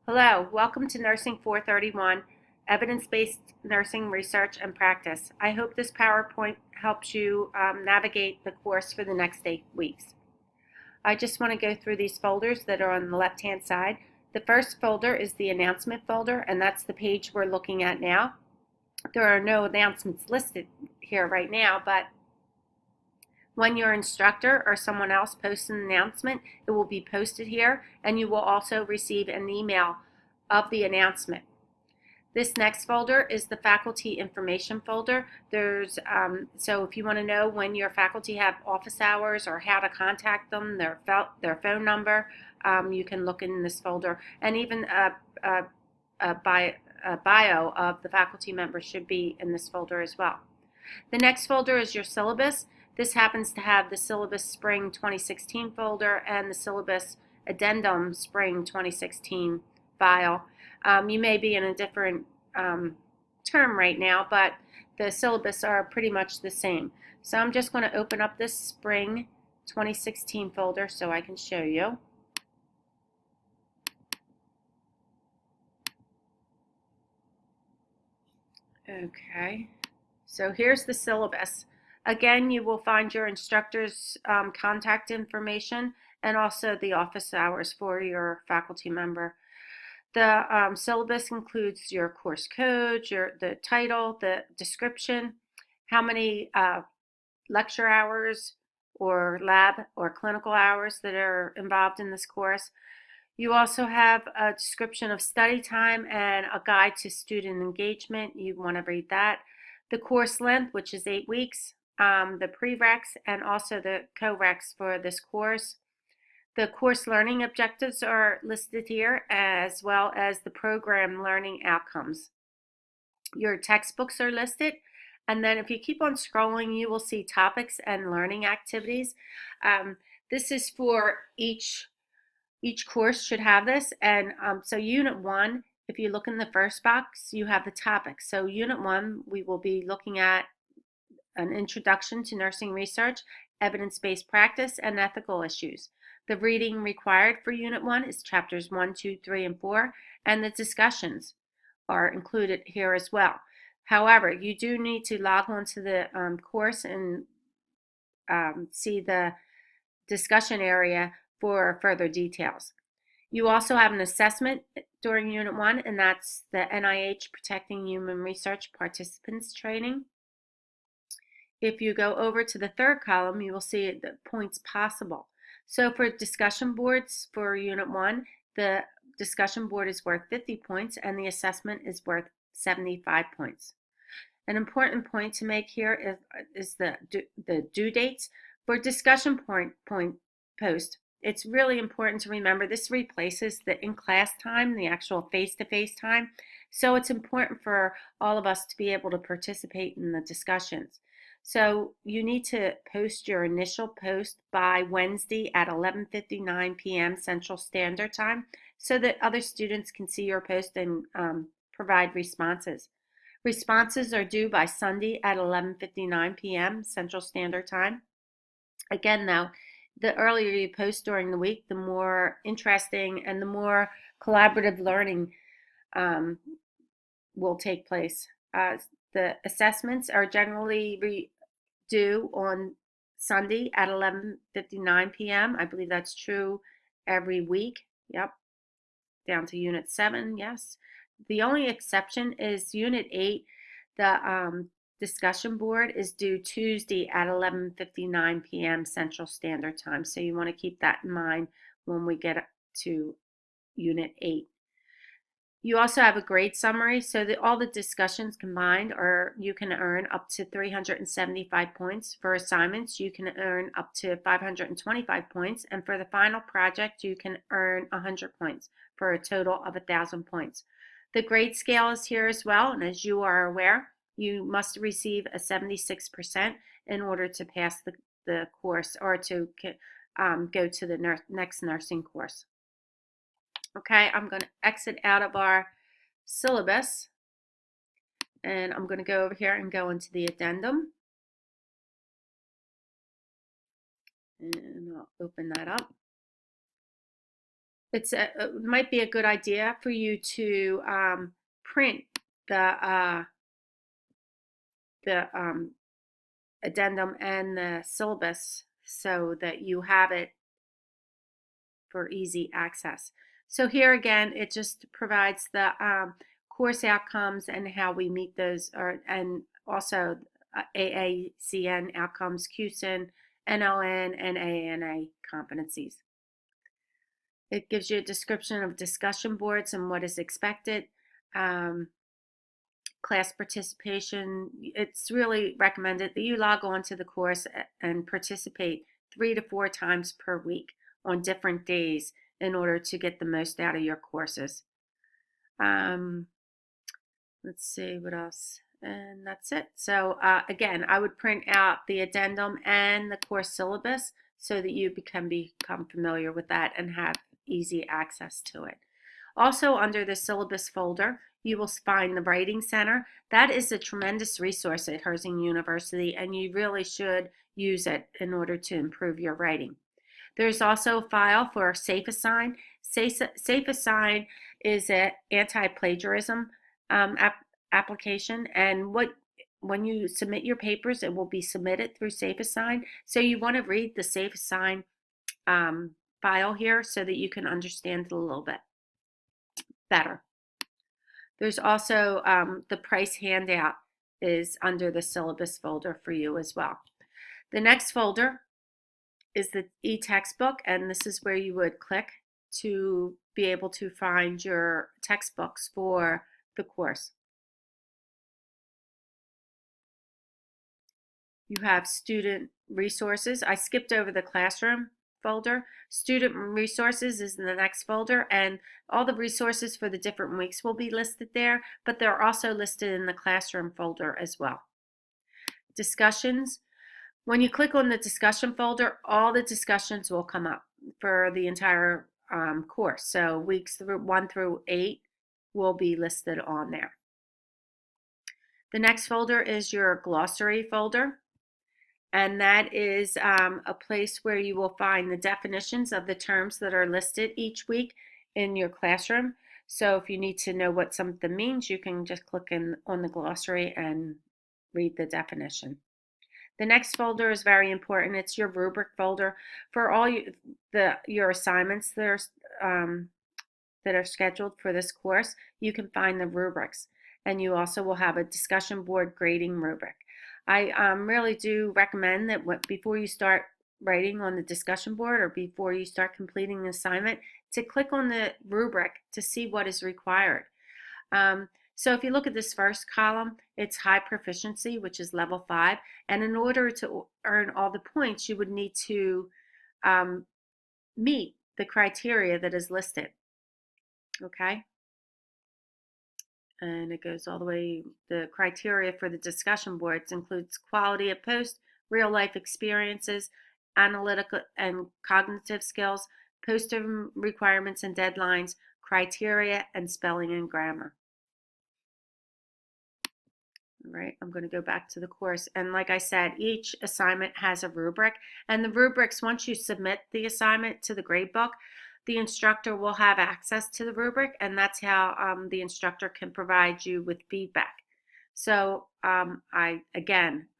Hello, welcome to Nursing 431, Evidence-Based Nursing Research and Practice. I hope this PowerPoint helps you navigate the course for the next 8 weeks. I just want to go through these folders that are on the left-hand side. The first folder is the announcement folder, and that's the page we're looking at now. There are no announcements listed here right now, but when your instructor or someone else posts an announcement, it will be posted here, and you will also receive an email of the announcement. This next folder is the faculty information folder. So if you want to know when your faculty have office hours or how to contact them, their phone number, you can look in this folder. And even a bio of the faculty member should be in this folder as well. The next folder is your syllabus. This happens to have the Syllabus Spring 2016 folder and the Syllabus Addendum Spring 2016 file. You may be in a different term right now, but the syllabus are pretty much the same. So I'm just going to open up this Spring 2016 folder so I can show you. Okay, so here's the syllabus. Again, you will find your instructor's contact information and also the office hours for your faculty member. The syllabus includes your course code, the title, the description, how many lecture hours or lab or clinical hours that are involved in this course. You also have a description of study time and a guide to student engagement. You want to read that. The course length, which is 8 weeks, the prereqs, and also the co-reqs for this course. The course learning objectives are listed here, as well as the program learning outcomes. Your textbooks are listed, and then if you keep on scrolling, you will see topics and learning activities. This is for each course should have this, and so Unit 1, if you look in the first box, you have the topics. So Unit 1, we will be looking at an introduction to nursing research, evidence-based practice, and ethical issues. The reading required for Unit 1 is chapters 1, 2, 3, and 4, and the discussions are included here as well. However, you do need to log on to the course and see the discussion area for further details. You also have an assessment during Unit 1, and that's the NIH Protecting Human Research Participants Training. If you go over to the third column, you will see the points possible. So for discussion boards for Unit 1, the discussion board is worth 50 points and the assessment is worth 75 points. An important point to make here is the due dates. For discussion point post, it's really important to remember this replaces the in-class time, the actual face-to-face time. So it's important for all of us to be able to participate in the discussions. So you need to post your initial post by Wednesday at 11:59 p.m. Central Standard Time so that other students can see your post and provide responses. Responses are due by Sunday at 11:59 p.m. Central Standard Time. Again, though, the earlier you post during the week, the more interesting and the more collaborative learning will take place. The assessments are generally due on Sunday at 11:59 p.m. I believe that's true every week. Yep. Down to Unit 7, yes. The only exception is Unit 8. The discussion board is due Tuesday at 11:59 p.m. Central Standard Time. So you want to keep that in mind when we get to Unit 8. You also have a grade summary, so that all the discussions combined you can earn up to 375 points. For assignments, you can earn up to 525 points, and for the final project, you can earn 100 points for a total of 1,000 points. The grade scale is here as well, and as you are aware, you must receive a 76% in order to pass the course or to go to the next nursing course. Okay, I'm going to exit out of our syllabus and I'm going to go over here and go into the addendum. And I'll open that up. it might be a good idea for you to print the addendum and the syllabus so that you have it for easy access. So here again, it just provides the course outcomes and how we meet those, and also AACN outcomes, QSIN, NLN, and AANA competencies. It gives you a description of discussion boards and what is expected. Class participation, it's really recommended that you log on to the course and participate 3 to 4 times per week on different days in order to get the most out of your courses. Let's see what else. And that's it. So again, I would print out the addendum and the course syllabus so that you can become familiar with that and have easy access to it. Also, under the syllabus folder, you will find the Writing Center. That is a tremendous resource at Herzing University, and you really should use it in order to improve your writing. There's also a file for SafeAssign. SafeAssign is an anti-plagiarism application, and when you submit your papers, it will be submitted through SafeAssign. So you want to read the SafeAssign file here so that you can understand it a little bit better. There's also the price handout is under the syllabus folder for you as well. The next folder is the e-textbook, and this is where you would click to be able to find your textbooks for the course. You have student resources. I skipped over the classroom folder. Student resources is in the next folder, and all the resources for the different weeks will be listed there, but they're also listed in the classroom folder as well. Discussions. When you click on the discussion folder, all the discussions will come up for the entire course. So weeks 1 through 8 will be listed on there. The next folder is your glossary folder. And that is a place where you will find the definitions of the terms that are listed each week in your classroom. So if you need to know what something means, you can just click on the glossary and read the definition. The next folder is very important. It's your rubric folder for all your assignments that are scheduled for this course. You can find the rubrics, and you also will have a discussion board grading rubric. I really do recommend that before you start writing on the discussion board or before you start completing the assignment, to click on the rubric to see what is required. So if you look at this first column, it's high proficiency, which is level 5. And in order to earn all the points, you would need to meet the criteria that is listed. Okay? And it goes all the way, the criteria for the discussion boards includes quality of post, real life experiences, analytical and cognitive skills, poster requirements and deadlines, criteria, and spelling and grammar. All right, I'm going to go back to the course. And like I said, each assignment has a rubric. And the rubrics, once you submit the assignment to the gradebook, the instructor will have access to the rubric, and that's how the instructor can provide you with feedback. So I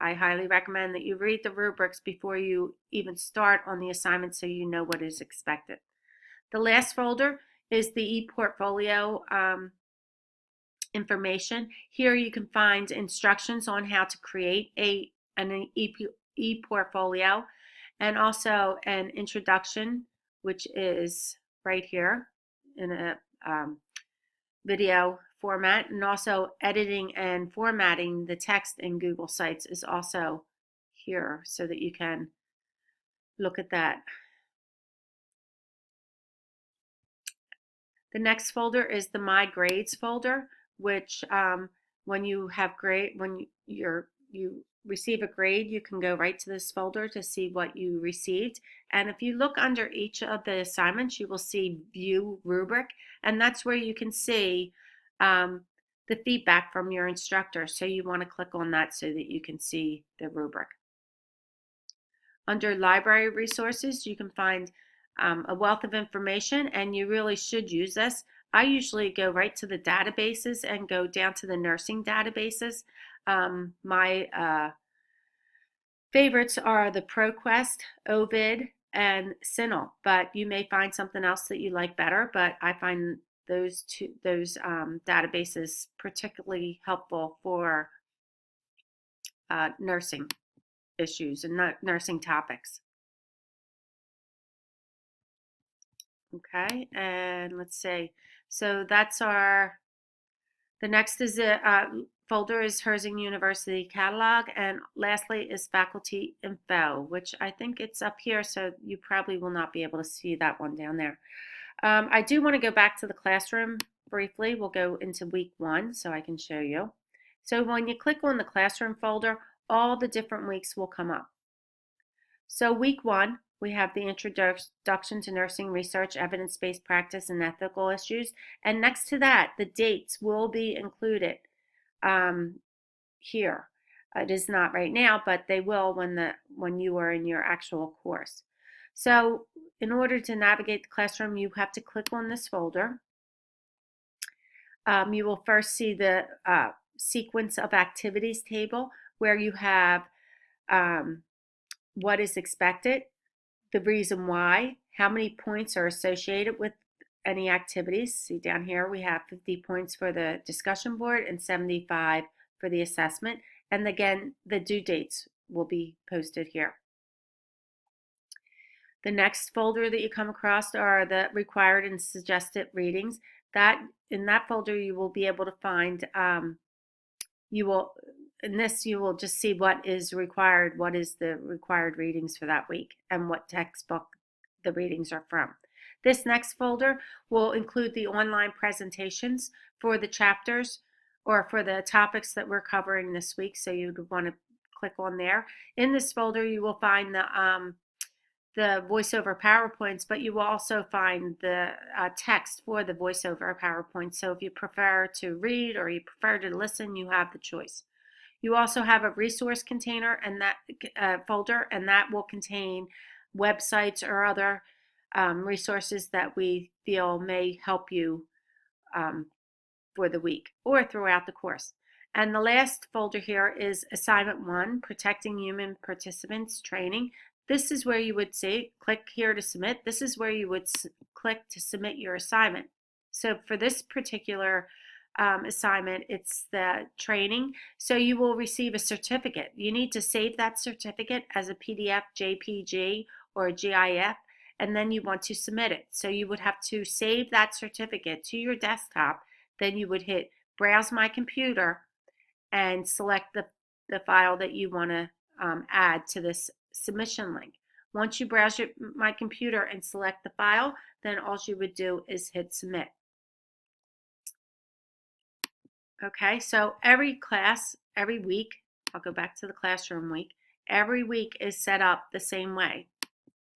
highly recommend that you read the rubrics before you even start on the assignment so you know what is expected. The last folder is the ePortfolio information. Here you can find instructions on how to create an ePortfolio, and also an introduction, which is right here in a video format, and also editing and formatting the text in Google Sites is also here so that you can look at that. The next folder is the My Grades folder, which when you receive a grade, you can go right to this folder to see what you received. And if you look under each of the assignments, you will see View Rubric, and that's where you can see the feedback from your instructor. So you want to click on that so that you can see the rubric. Under Library Resources, you can find a wealth of information, and you really should use this. I usually go right to the databases and go down to the nursing databases. My favorites are the ProQuest, Ovid, and Sinnel, but you may find something else that you like better. But I find those databases particularly helpful for nursing issues and nursing topics. Okay, and let's see. So that's the next is the folder is Herzing University Catalog, and lastly is Faculty Info, which I think it's up here, so you probably will not be able to see that one down there. I do want to go back to the classroom briefly. We'll go into week 1 so I can show you. So when you click on the classroom folder, all the different weeks will come up. So week 1, we have the introduction to nursing research, evidence-based practice, and ethical issues. And next to that, the dates will be included here. It is not right now, but they will when you are in your actual course. So in order to navigate the classroom, you have to click on this folder. You will first see the sequence of activities table where you have what is expected, the reason why, how many points are associated with any activities. See down here we have 50 points for the discussion board and 75 for the assessment. And again, the due dates will be posted here. The next folder that you come across are the required and suggested readings. In that folder you will be able to find, you will just see what is required, what is the required readings for that week, and what textbook the readings are from. This next folder will include the online presentations for the chapters or for the topics that we're covering this week, so you'd want to click on there. In this folder you will find the voiceover PowerPoints, but you will also find the text for the voiceover PowerPoint. So if you prefer to read or you prefer to listen, you have the choice. You also have a resource container and that folder, and that will contain websites or other resources that we feel may help you for the week or throughout the course. And the last folder here is Assignment 1, Protecting Human Participants Training. This is where you would say, click here to submit. This is where you would click to submit your assignment. So for this particular assignment, it's the training. So you will receive a certificate. You need to save that certificate as a PDF, JPG, or a GIF, and then you want to submit it. So you would have to save that certificate to your desktop. Then you would hit Browse My Computer and select the file that you want to add to this submission link. Once you browse My Computer and select the file, then all you would do is hit Submit. Okay, so every class, every week, I'll go back to the classroom week, every week is set up the same way.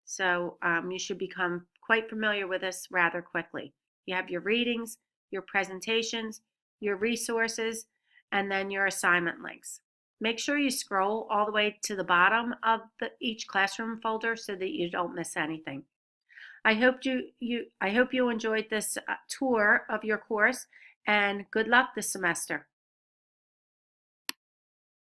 So you should become quite familiar with this rather quickly. You have your readings, your presentations, your resources, and then your assignment links. Make sure you scroll all the way to the bottom of each classroom folder so that you don't miss anything. I hope you enjoyed this tour of your course, and good luck this semester.